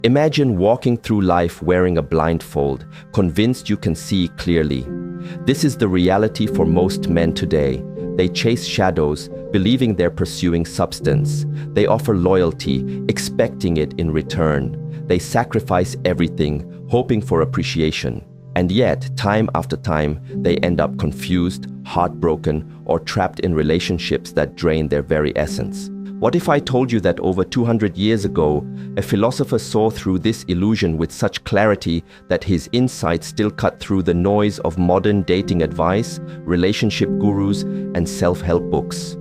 Imagine walking through life wearing a blindfold, convinced you can see clearly. This is the reality for most men today. They chase shadows, believing they're pursuing substance. They offer loyalty, expecting it in return. They sacrifice everything, hoping for appreciation. And yet, time after time, they end up confused, heartbroken, or trapped in relationships that drain their very essence. What if I told you that over 200 years ago, a philosopher saw through this illusion with such clarity that his insights still cut through the noise of modern dating advice, relationship gurus, and self-help books?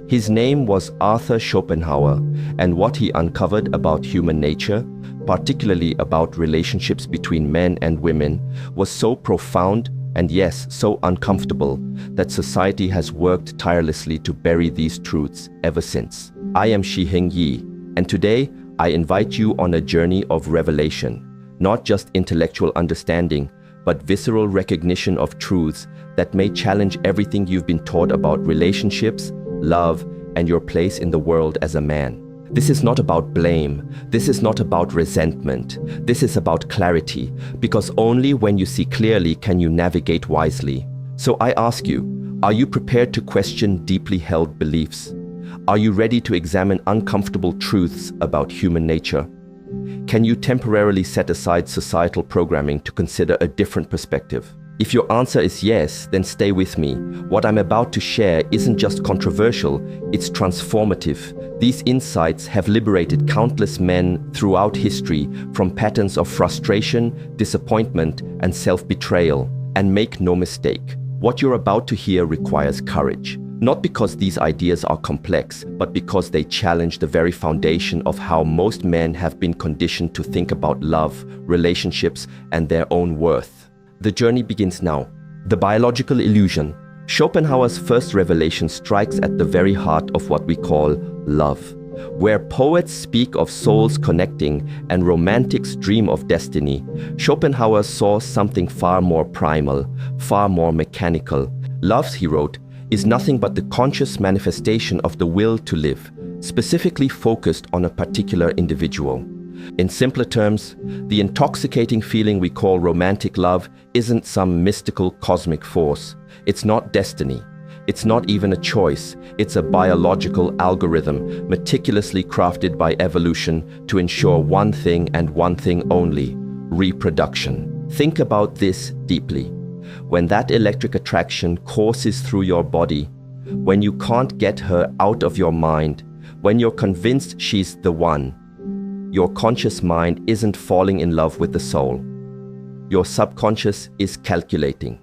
His name was Arthur Schopenhauer, and what he uncovered about human nature, particularly about relationships between men and women, was so profound and yes, so uncomfortable that society has worked tirelessly to bury these truths ever since. I am Shi Heng Yi, and today I invite you on a journey of revelation, not just intellectual understanding, but visceral recognition of truths that may challenge everything you've been taught about relationships, love, and your place in the world as a man. This is not about blame. This is not about resentment. This is about clarity, because only when you see clearly can you navigate wisely. So I ask you, are you prepared to question deeply held beliefs? Are you ready to examine uncomfortable truths about human nature? Can you temporarily set aside societal programming to consider a different perspective? If your answer is yes, then stay with me. What I'm about to share isn't just controversial, it's transformative. These insights have liberated countless men throughout history from patterns of frustration, disappointment, and self-betrayal. And make no mistake, what you're about to hear requires courage. Not because these ideas are complex, but because they challenge the very foundation of how most men have been conditioned to think about love, relationships, and their own worth. The journey begins now. The biological illusion. Schopenhauer's first revelation strikes at the very heart of what we call love. Where poets speak of souls connecting and romantics dream of destiny, Schopenhauer saw something far more primal, far more mechanical. Love, he wrote, is nothing but the conscious manifestation of the will to live, specifically focused on a particular individual. In simpler terms, the intoxicating feeling we call romantic love isn't some mystical cosmic force. It's not destiny. It's not even a choice. It's a biological algorithm meticulously crafted by evolution to ensure one thing and one thing only: reproduction. Think about this deeply. When that electric attraction courses through your body, when you can't get her out of your mind, when you're convinced she's the one, your conscious mind isn't falling in love with the soul. Your subconscious is calculating.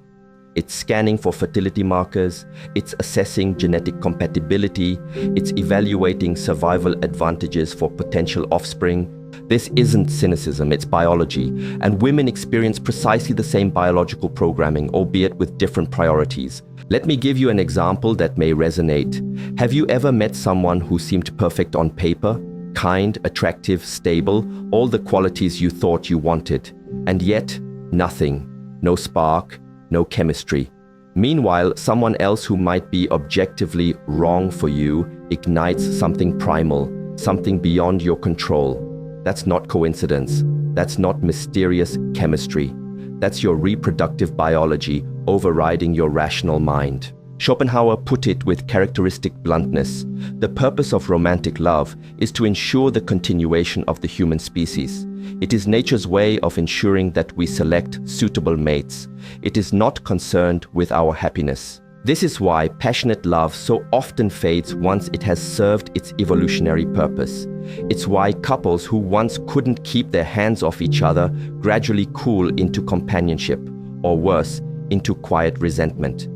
It's scanning for fertility markers, it's assessing genetic compatibility, it's evaluating survival advantages for potential offspring. This isn't cynicism, it's biology, and women experience precisely the same biological programming, albeit with different priorities. Let me give you an example that may resonate. Have you ever met someone who seemed perfect on paper? Kind, attractive, stable, all the qualities you thought you wanted. And yet, nothing. No spark, no chemistry. Meanwhile, someone else who might be objectively wrong for you ignites something primal, something beyond your control. That's not coincidence. That's not mysterious chemistry. That's your reproductive biology overriding your rational mind. Schopenhauer put it with characteristic bluntness. The purpose of romantic love is to ensure the continuation of the human species. It is nature's way of ensuring that we select suitable mates. It is not concerned with our happiness. This is why passionate love so often fades once it has served its evolutionary purpose. It's why couples who once couldn't keep their hands off each other gradually cool into companionship, or worse, into quiet resentment.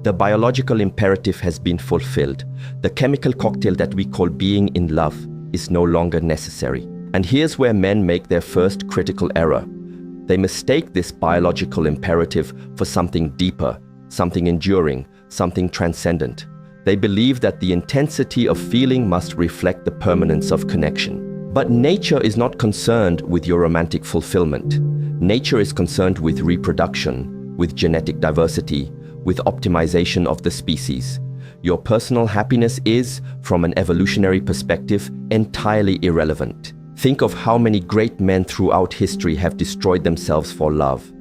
The biological imperative has been fulfilled. The chemical cocktail that we call being in love is no longer necessary. And here's where men make their first critical error. They mistake this biological imperative for something deeper, something enduring, something transcendent. They believe that the intensity of feeling must reflect the permanence of connection. But nature is not concerned with your romantic fulfillment. Nature is concerned with reproduction, with genetic diversity, with optimization of the species. Your personal happiness is, from an evolutionary perspective, entirely irrelevant. Think of how many great men throughout history have destroyed themselves for love.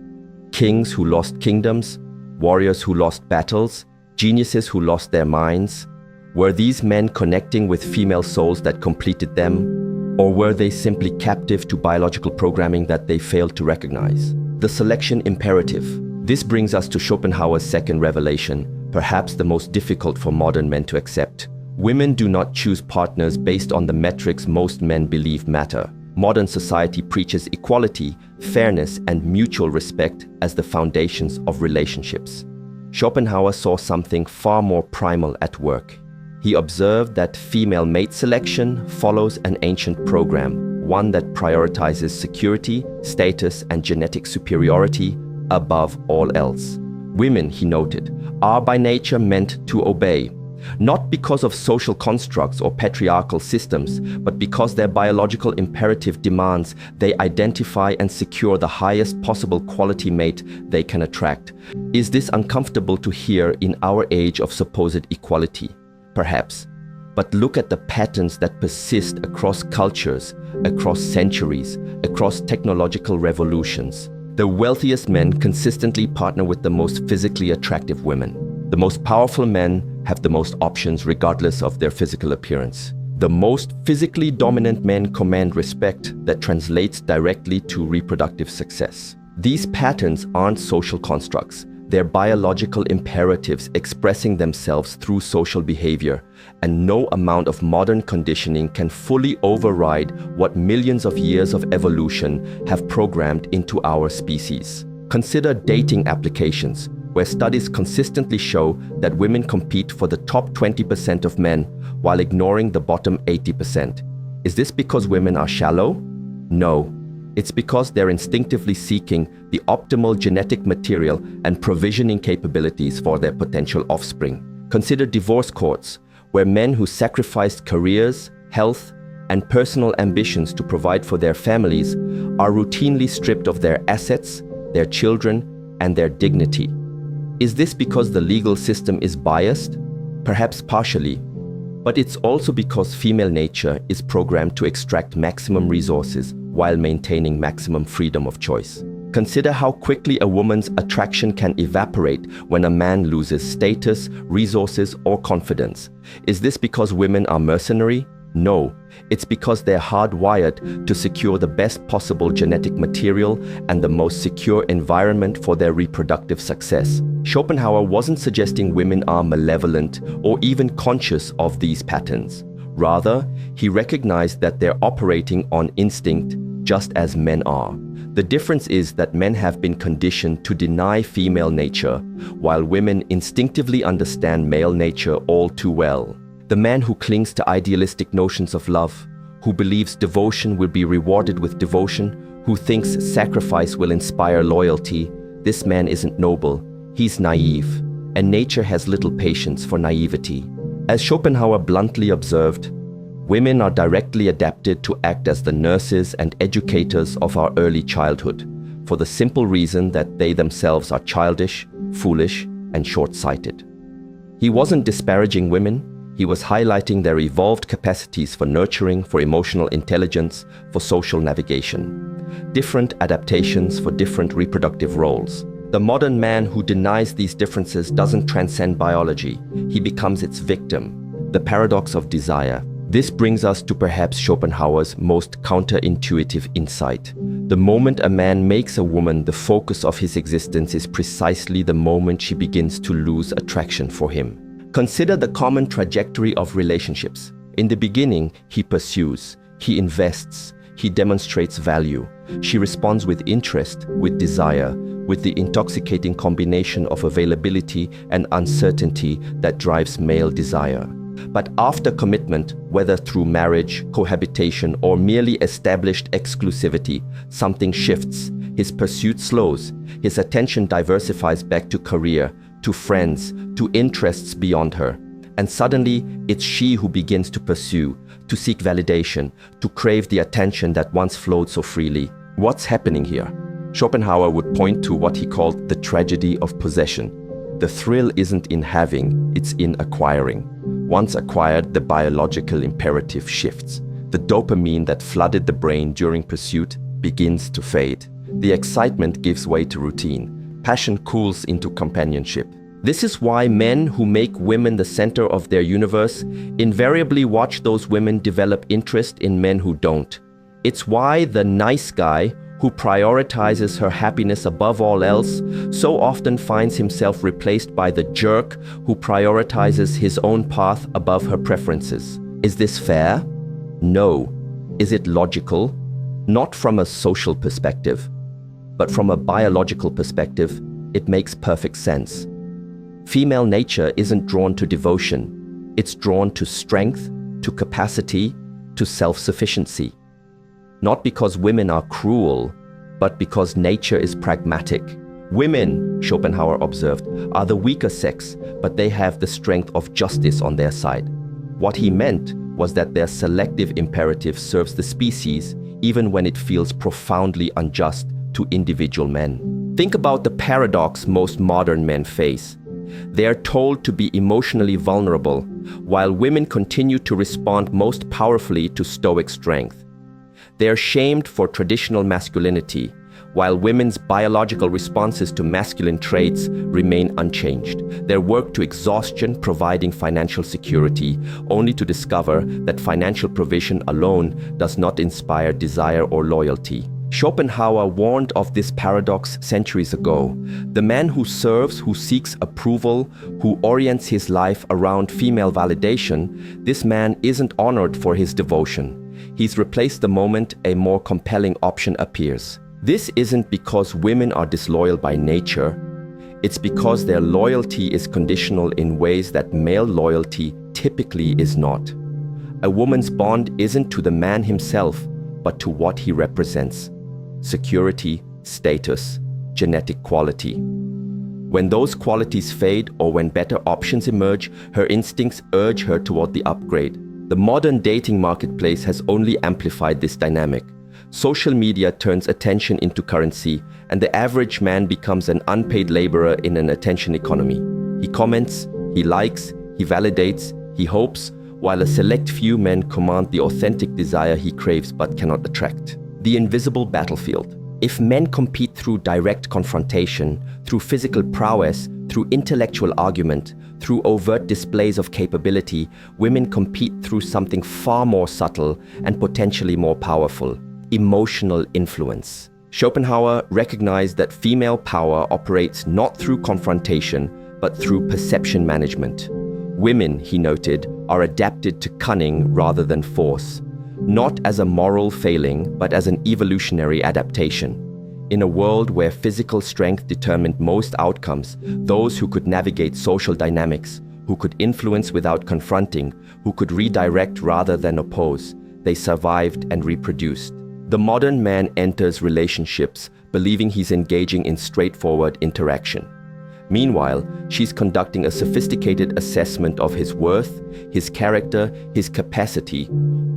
Kings who lost kingdoms, warriors who lost battles, geniuses who lost their minds. Were these men connecting with female souls that completed them? Or were they simply captive to biological programming that they failed to recognize? The selection imperative. This brings us to Schopenhauer's second revelation, perhaps the most difficult for modern men to accept. Women do not choose partners based on the metrics most men believe matter. Modern society preaches equality, fairness, and mutual respect as the foundations of relationships. Schopenhauer saw something far more primal at work. He observed that female mate selection follows an ancient program, one that prioritizes security, status, and genetic superiority above all else. Women, he noted, are by nature meant to obey, not because of social constructs or patriarchal systems, but because their biological imperative demands they identify and secure the highest possible quality mate they can attract. Is this uncomfortable to hear in our age of supposed equality? Perhaps. But look at the patterns that persist across cultures, across centuries, across technological revolutions. The wealthiest men consistently partner with the most physically attractive women. The most powerful men have the most options regardless of their physical appearance. The most physically dominant men command respect that translates directly to reproductive success. These patterns aren't social constructs. They're biological imperatives expressing themselves through social behavior, and no amount of modern conditioning can fully override what millions of years of evolution have programmed into our species. Consider dating applications, where studies consistently show that women compete for the top 20% of men while ignoring the bottom 80%. Is this because women are shallow? No. It's because they're instinctively seeking the optimal genetic material and provisioning capabilities for their potential offspring. Consider divorce courts, where men who sacrificed careers, health, and personal ambitions to provide for their families are routinely stripped of their assets, their children, and their dignity. Is this because the legal system is biased? Perhaps partially. But it's also because female nature is programmed to extract maximum resources while maintaining maximum freedom of choice. Consider how quickly a woman's attraction can evaporate when a man loses status, resources, or confidence. Is this because women are mercenary? No, it's because they're hardwired to secure the best possible genetic material and the most secure environment for their reproductive success. Schopenhauer wasn't suggesting women are malevolent or even conscious of these patterns. Rather, he recognized that they're operating on instinct just as men are. The difference is that men have been conditioned to deny female nature, while women instinctively understand male nature all too well. The man who clings to idealistic notions of love, who believes devotion will be rewarded with devotion, who thinks sacrifice will inspire loyalty, this man isn't noble, he's naive, and nature has little patience for naivety. As Schopenhauer bluntly observed, women are directly adapted to act as the nurses and educators of our early childhood, for the simple reason that they themselves are childish, foolish, and short-sighted. He wasn't disparaging women. He was highlighting their evolved capacities for nurturing, for emotional intelligence, for social navigation. Different adaptations for different reproductive roles. The modern man who denies these differences doesn't transcend biology. He becomes its victim. The paradox of desire. This brings us to perhaps Schopenhauer's most counterintuitive insight. The moment a man makes a woman the focus of his existence is precisely the moment she begins to lose attraction for him. Consider the common trajectory of relationships. In the beginning, he pursues, he invests, he demonstrates value. She responds with interest, with desire, with the intoxicating combination of availability and uncertainty that drives male desire. But after commitment, whether through marriage, cohabitation, or merely established exclusivity, something shifts. His pursuit slows. His attention diversifies back to career, to friends, to interests beyond her. And suddenly, it's she who begins to pursue, to seek validation, to crave the attention that once flowed so freely. What's happening here? Schopenhauer would point to what he called the tragedy of possession. The thrill isn't in having, it's in acquiring. Once acquired, the biological imperative shifts. The dopamine that flooded the brain during pursuit begins to fade. The excitement gives way to routine. Passion cools into companionship. This is why men who make women the center of their universe invariably watch those women develop interest in men who don't. It's why the nice guy who prioritizes her happiness above all else so often finds himself replaced by the jerk who prioritizes his own path above her preferences. Is this fair? No. Is it logical? Not from a social perspective, but from a biological perspective, it makes perfect sense. Female nature isn't drawn to devotion. It's drawn to strength, to capacity, to self-sufficiency. Not because women are cruel, but because nature is pragmatic. Women, Schopenhauer observed, are the weaker sex, but they have the strength of justice on their side. What he meant was that their selective imperative serves the species even when it feels profoundly unjust to individual men. Think about the paradox most modern men face. They are told to be emotionally vulnerable, while women continue to respond most powerfully to stoic strength. They are shamed for traditional masculinity, while women's biological responses to masculine traits remain unchanged. Their work to exhaustion providing financial security, only to discover that financial provision alone does not inspire desire or loyalty. Schopenhauer warned of this paradox centuries ago. The man who serves, who seeks approval, who orients his life around female validation, this man isn't honored for his devotion. He's replaced the moment a more compelling option appears. This isn't because women are disloyal by nature. It's because their loyalty is conditional in ways that male loyalty typically is not. A woman's bond isn't to the man himself, but to what he represents: security, status, genetic quality. When those qualities fade or when better options emerge, her instincts urge her toward the upgrade. The modern dating marketplace has only amplified this dynamic. Social media turns attention into currency, and the average man becomes an unpaid laborer in an attention economy. He comments, he likes, he validates, he hopes, while a select few men command the authentic desire he craves but cannot attract. The invisible battlefield. If men compete through direct confrontation, through physical prowess, through intellectual argument, through overt displays of capability, women compete through something far more subtle and potentially more powerful: emotional influence. Schopenhauer recognized that female power operates not through confrontation, but through perception management. Women, he noted, are adapted to cunning rather than force, not as a moral failing, but as an evolutionary adaptation. In a world where physical strength determined most outcomes, those who could navigate social dynamics, who could influence without confronting, who could redirect rather than oppose, they survived and reproduced. The modern man enters relationships believing he's engaging in straightforward interaction. Meanwhile, she's conducting a sophisticated assessment of his worth, his character, his capacity,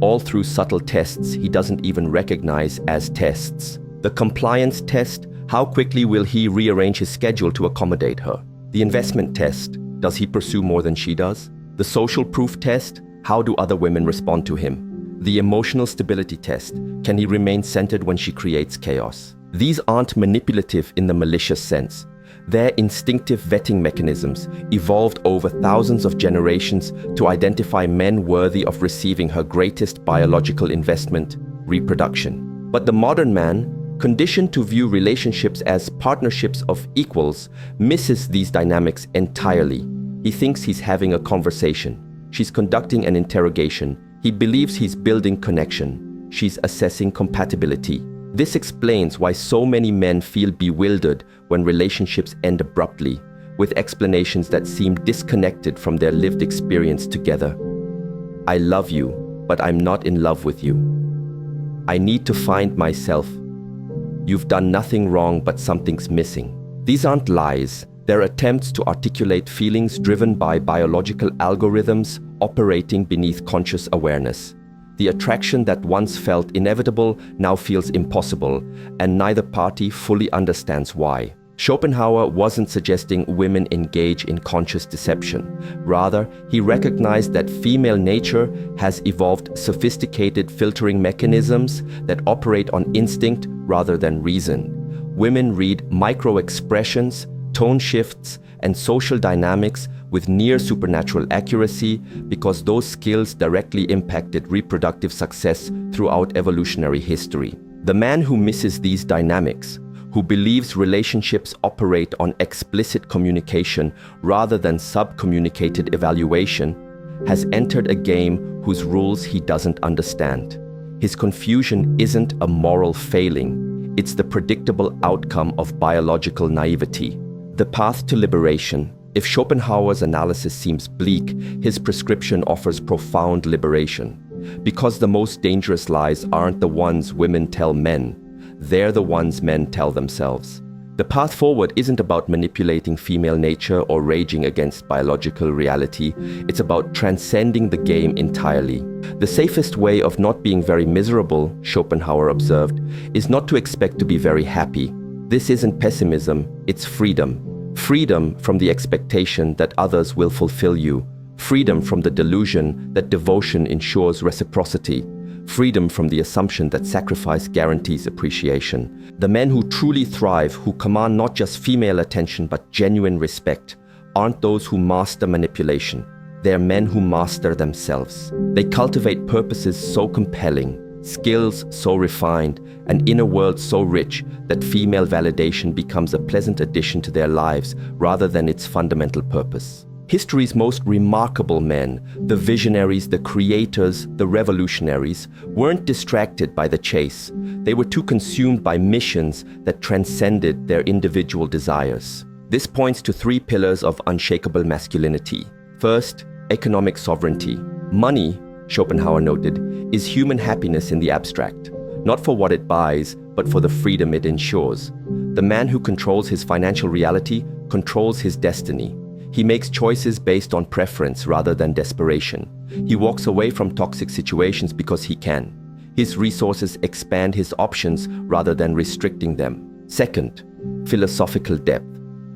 all through subtle tests he doesn't even recognize as tests. The compliance test: how quickly will he rearrange his schedule to accommodate her? The investment test: does he pursue more than she does? The social proof test: how do other women respond to him? The emotional stability test: can he remain centered when she creates chaos? These aren't manipulative in the malicious sense. They're instinctive vetting mechanisms evolved over thousands of generations to identify men worthy of receiving her greatest biological investment: reproduction. But the modern man, conditioned to view relationships as partnerships of equals, misses these dynamics entirely. He thinks he's having a conversation. She's conducting an interrogation. He believes he's building connection. She's assessing compatibility. This explains why so many men feel bewildered when relationships end abruptly, with explanations that seem disconnected from their lived experience together. I love you, but I'm not in love with you. I need to find myself. You've done nothing wrong, but something's missing. These aren't lies. They're attempts to articulate feelings driven by biological algorithms operating beneath conscious awareness. The attraction that once felt inevitable now feels impossible, and neither party fully understands why. Schopenhauer wasn't suggesting women engage in conscious deception. Rather, he recognized that female nature has evolved sophisticated filtering mechanisms that operate on instinct rather than reason. Women read micro-expressions, tone shifts, and social dynamics with near supernatural accuracy because those skills directly impacted reproductive success throughout evolutionary history. The man who misses these dynamics, who believes relationships operate on explicit communication rather than sub-communicated evaluation, has entered a game whose rules he doesn't understand. His confusion isn't a moral failing, it's the predictable outcome of biological naivety. The path to liberation. If Schopenhauer's analysis seems bleak, his prescription offers profound liberation. Because the most dangerous lies aren't the ones women tell men, they're the ones men tell themselves. The path forward isn't about manipulating female nature or raging against biological reality. It's about transcending the game entirely. The safest way of not being very miserable, Schopenhauer observed, is not to expect to be very happy. This isn't pessimism, it's freedom. Freedom from the expectation that others will fulfill you. Freedom from the delusion that devotion ensures reciprocity. Freedom from the assumption that sacrifice guarantees appreciation. The men who truly thrive, who command not just female attention but genuine respect, aren't those who master manipulation. They're men who master themselves. They cultivate purposes so compelling, skills so refined, an inner world so rich that female validation becomes a pleasant addition to their lives rather than its fundamental purpose. History's most remarkable men, the visionaries, the creators, the revolutionaries, weren't distracted by the chase. They were too consumed by missions that transcended their individual desires. This points to three pillars of unshakable masculinity. First, economic sovereignty. Money, Schopenhauer noted, is human happiness in the abstract, not for what it buys, but for the freedom it ensures. The man who controls his financial reality controls his destiny. He makes choices based on preference rather than desperation. He walks away from toxic situations because he can. His resources expand his options rather than restricting them. Second, philosophical depth.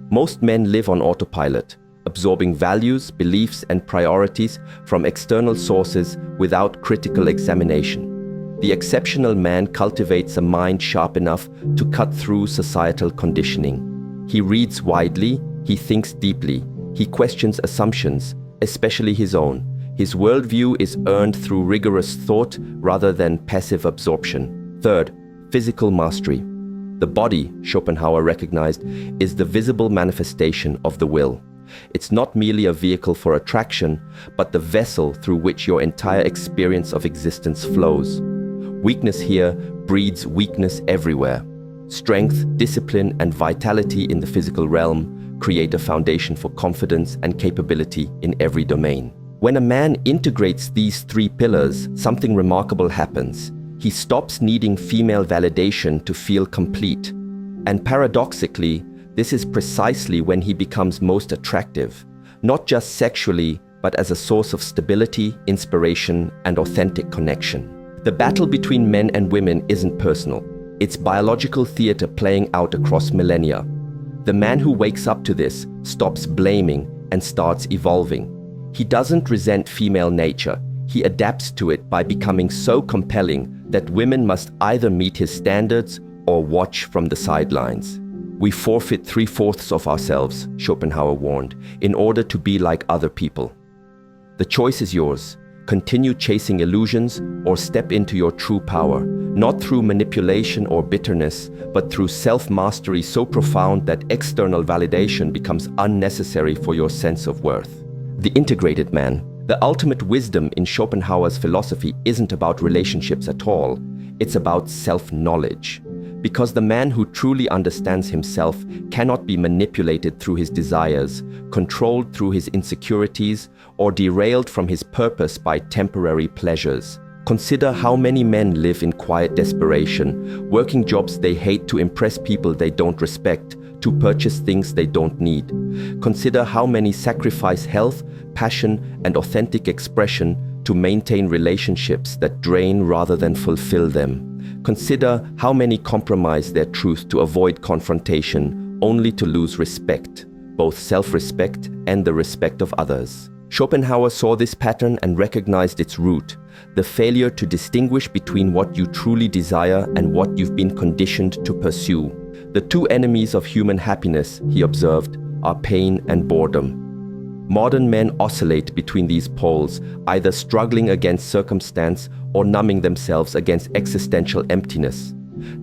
Most men live on autopilot, absorbing values, beliefs, and priorities from external sources without critical examination. The exceptional man cultivates a mind sharp enough to cut through societal conditioning. He reads widely, he thinks deeply, he questions assumptions, especially his own. His worldview is earned through rigorous thought rather than passive absorption. Third, physical mastery. The body, Schopenhauer recognized, is the visible manifestation of the will. It's not merely a vehicle for attraction, but the vessel through which your entire experience of existence flows. Weakness here breeds weakness everywhere. Strength, discipline, and vitality in the physical realm create a foundation for confidence and capability in every domain. When a man integrates these three pillars, something remarkable happens. He stops needing female validation to feel complete. And paradoxically, this is precisely when he becomes most attractive, not just sexually, but as a source of stability, inspiration, and authentic connection. The battle between men and women isn't personal. It's biological theater playing out across millennia. The man who wakes up to this stops blaming and starts evolving. He doesn't resent female nature. He adapts to it by becoming so compelling that women must either meet his standards or watch from the sidelines. We forfeit 3/4 of ourselves, Schopenhauer warned, in order to be like other people. The choice is yours. Continue chasing illusions or step into your true power, not through manipulation or bitterness, but through self-mastery so profound that external validation becomes unnecessary for your sense of worth. The integrated man. The ultimate wisdom in Schopenhauer's philosophy isn't about relationships at all. It's about self-knowledge. Because the man who truly understands himself cannot be manipulated through his desires, controlled through his insecurities, or derailed from his purpose by temporary pleasures. Consider how many men live in quiet desperation, working jobs they hate to impress people they don't respect, to purchase things they don't need. Consider how many sacrifice health, passion, and authentic expression to maintain relationships that drain rather than fulfill them. Consider how many compromise their truth to avoid confrontation only to lose respect, both self-respect and the respect of others. Schopenhauer saw this pattern and recognized its root, the failure to distinguish between what you truly desire and what you've been conditioned to pursue. The two enemies of human happiness, he observed, are pain and boredom. Modern men oscillate between these poles, either struggling against circumstance or numbing themselves against existential emptiness.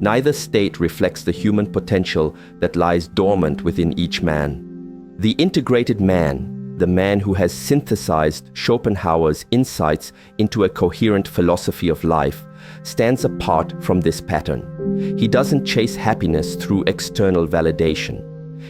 Neither state reflects the human potential that lies dormant within each man. The integrated man, the man who has synthesized Schopenhauer's insights into a coherent philosophy of life, stands apart from this pattern. He doesn't chase happiness through external validation.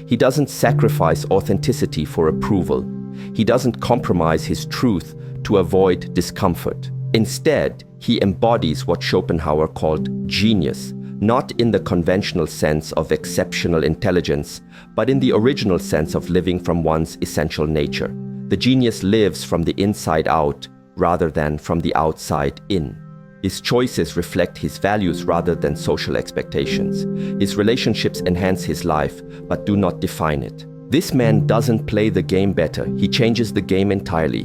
He doesn't sacrifice authenticity for approval. He doesn't compromise his truth to avoid discomfort. Instead, he embodies what Schopenhauer called genius, not in the conventional sense of exceptional intelligence, but in the original sense of living from one's essential nature. The genius lives from the inside out rather than from the outside in. His choices reflect his values rather than social expectations. His relationships enhance his life, but do not define it. This man doesn't play the game better, he changes the game entirely.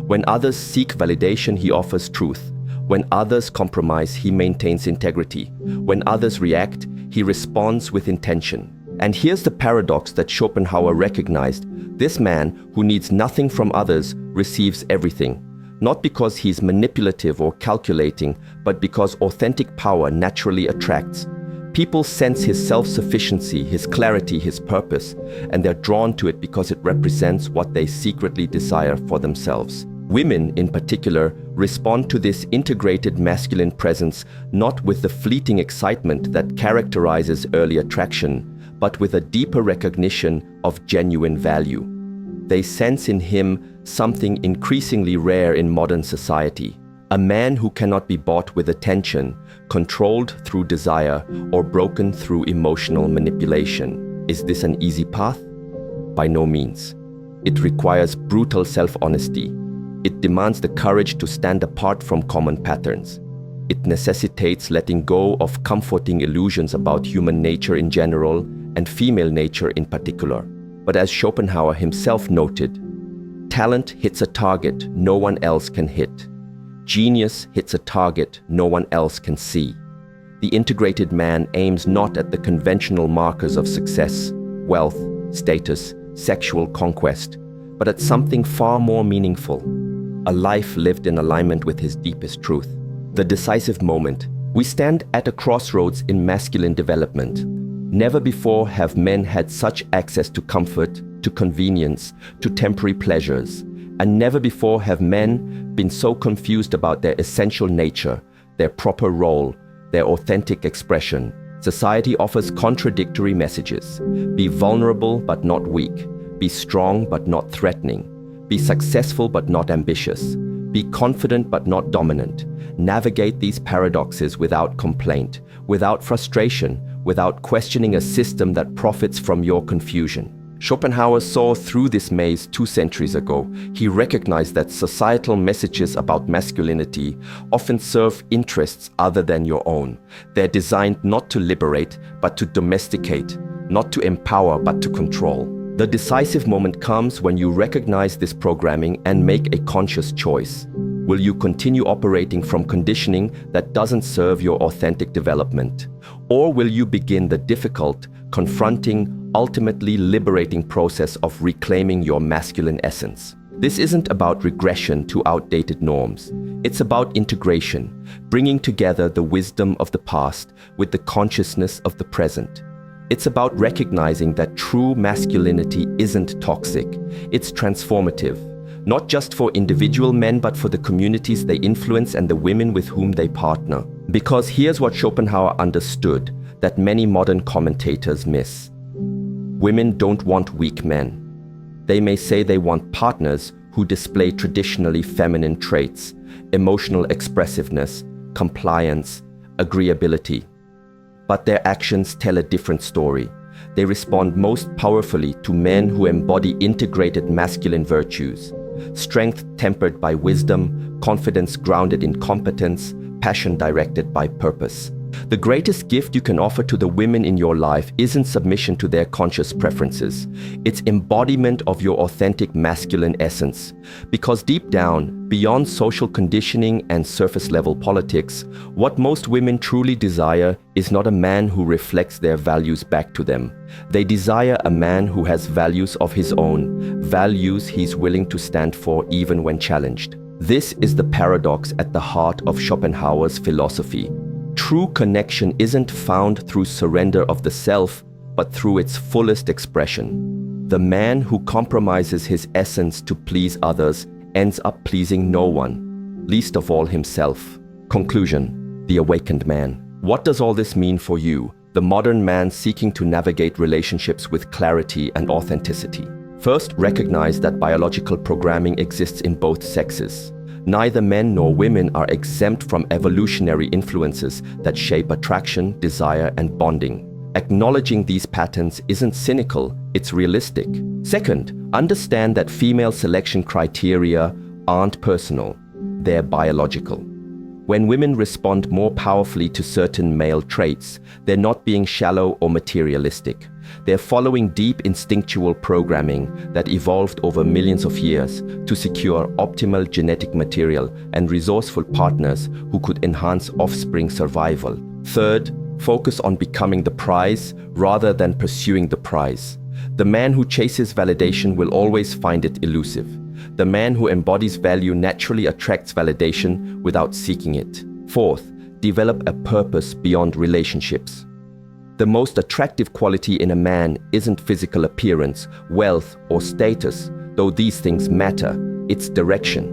When others seek validation, he offers truth. When others compromise, he maintains integrity. When others react, he responds with intention. And here's the paradox that Schopenhauer recognized. This man, who needs nothing from others, receives everything. Not because he's manipulative or calculating, but because authentic power naturally attracts. People sense his self-sufficiency, his clarity, his purpose, and they're drawn to it because it represents what they secretly desire for themselves. Women, in particular, respond to this integrated masculine presence not with the fleeting excitement that characterizes early attraction, but with a deeper recognition of genuine value. They sense in him something increasingly rare in modern society. A man who cannot be bought with attention, controlled through desire, or broken through emotional manipulation. Is this an easy path? By no means. It requires brutal self-honesty. It demands the courage to stand apart from common patterns. It necessitates letting go of comforting illusions about human nature in general and female nature in particular. But as Schopenhauer himself noted, talent hits a target no one else can hit. Genius hits a target no one else can see. The integrated man aims not at the conventional markers of success, wealth, status, sexual conquest, but at something far more meaningful, a life lived in alignment with his deepest truth. The decisive moment. We stand at a crossroads in masculine development. Never before have men had such access to comfort, to convenience, to temporary pleasures. And never before have men been so confused about their essential nature, their proper role, their authentic expression. Society offers contradictory messages. Be vulnerable but not weak. Be strong but not threatening. Be successful but not ambitious. Be confident but not dominant. Navigate these paradoxes without complaint, without frustration, without questioning a system that profits from your confusion. Schopenhauer saw through this maze 2 centuries ago. He recognized that societal messages about masculinity often serve interests other than your own. They're designed not to liberate, but to domesticate, not to empower, but to control. The decisive moment comes when you recognize this programming and make a conscious choice. Will you continue operating from conditioning that doesn't serve your authentic development? Or will you begin the difficult, confronting, ultimately liberating process of reclaiming your masculine essence? This isn't about regression to outdated norms. It's about integration, bringing together the wisdom of the past with the consciousness of the present. It's about recognizing that true masculinity isn't toxic. It's transformative, not just for individual men, but for the communities they influence and the women with whom they partner. Because here's what Schopenhauer understood that many modern commentators miss. Women don't want weak men. They may say they want partners who display traditionally feminine traits, emotional expressiveness, compliance, agreeability. But their actions tell a different story. They respond most powerfully to men who embody integrated masculine virtues, strength tempered by wisdom, confidence grounded in competence, passion directed by purpose. The greatest gift you can offer to the women in your life isn't submission to their conscious preferences. It's embodiment of your authentic masculine essence. Because deep down, beyond social conditioning and surface-level politics, what most women truly desire is not a man who reflects their values back to them. They desire a man who has values of his own, values he's willing to stand for even when challenged. This is the paradox at the heart of Schopenhauer's philosophy. True connection isn't found through surrender of the self, but through its fullest expression. The man who compromises his essence to please others ends up pleasing no one, least of all himself. Conclusion: the awakened man. What does all this mean for you, the modern man seeking to navigate relationships with clarity and authenticity? First, recognize that biological programming exists in both sexes. Neither men nor women are exempt from evolutionary influences that shape attraction, desire, and bonding. Acknowledging these patterns isn't cynical, it's realistic. Second, understand that female selection criteria aren't personal, they're biological. When women respond more powerfully to certain male traits, they're not being shallow or materialistic. They're following deep instinctual programming that evolved over millions of years to secure optimal genetic material and resourceful partners who could enhance offspring survival. Third, focus on becoming the prize rather than pursuing the prize. The man who chases validation will always find it elusive. The man who embodies value naturally attracts validation without seeking it. Fourth, develop a purpose beyond relationships. The most attractive quality in a man isn't physical appearance, wealth, or status, though these things matter. It's direction.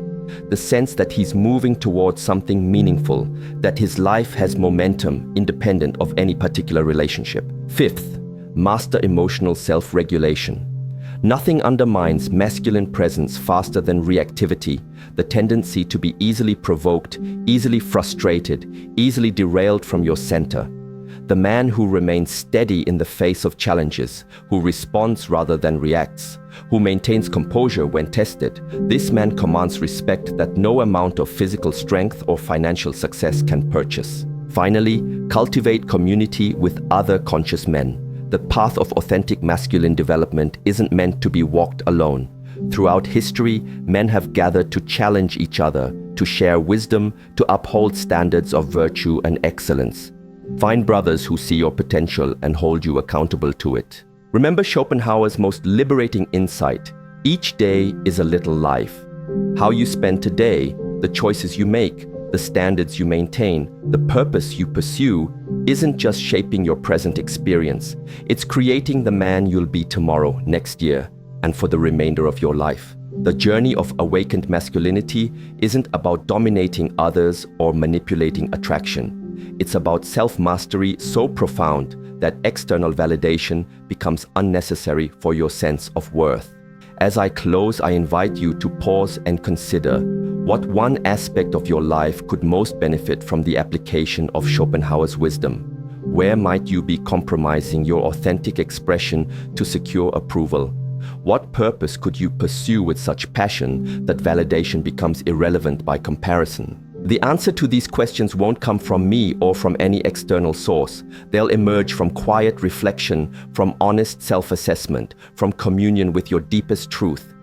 The sense that he's moving towards something meaningful, that his life has momentum independent of any particular relationship. Fifth, master emotional self-regulation. Nothing undermines masculine presence faster than reactivity, the tendency to be easily provoked, easily frustrated, easily derailed from your center. The man who remains steady in the face of challenges, who responds rather than reacts, who maintains composure when tested, this man commands respect that no amount of physical strength or financial success can purchase. Finally, cultivate community with other conscious men. The path of authentic masculine development isn't meant to be walked alone. Throughout history, men have gathered to challenge each other, to share wisdom, to uphold standards of virtue and excellence. Find brothers who see your potential and hold you accountable to it. Remember Schopenhauer's most liberating insight: each day is a little life. How you spend today, the choices you make, the standards you maintain, the purpose you pursue, isn't just shaping your present experience. It's creating the man you'll be tomorrow, next year, and for the remainder of your life. The journey of awakened masculinity isn't about dominating others or manipulating attraction. It's about self-mastery so profound that external validation becomes unnecessary for your sense of worth. As I close, I invite you to pause and consider what one aspect of your life could most benefit from the application of Schopenhauer's wisdom. Where might you be compromising your authentic expression to secure approval? What purpose could you pursue with such passion that validation becomes irrelevant by comparison? The answer to these questions won't come from me or from any external source. They'll emerge from quiet reflection, from honest self-assessment, from communion with your deepest truth.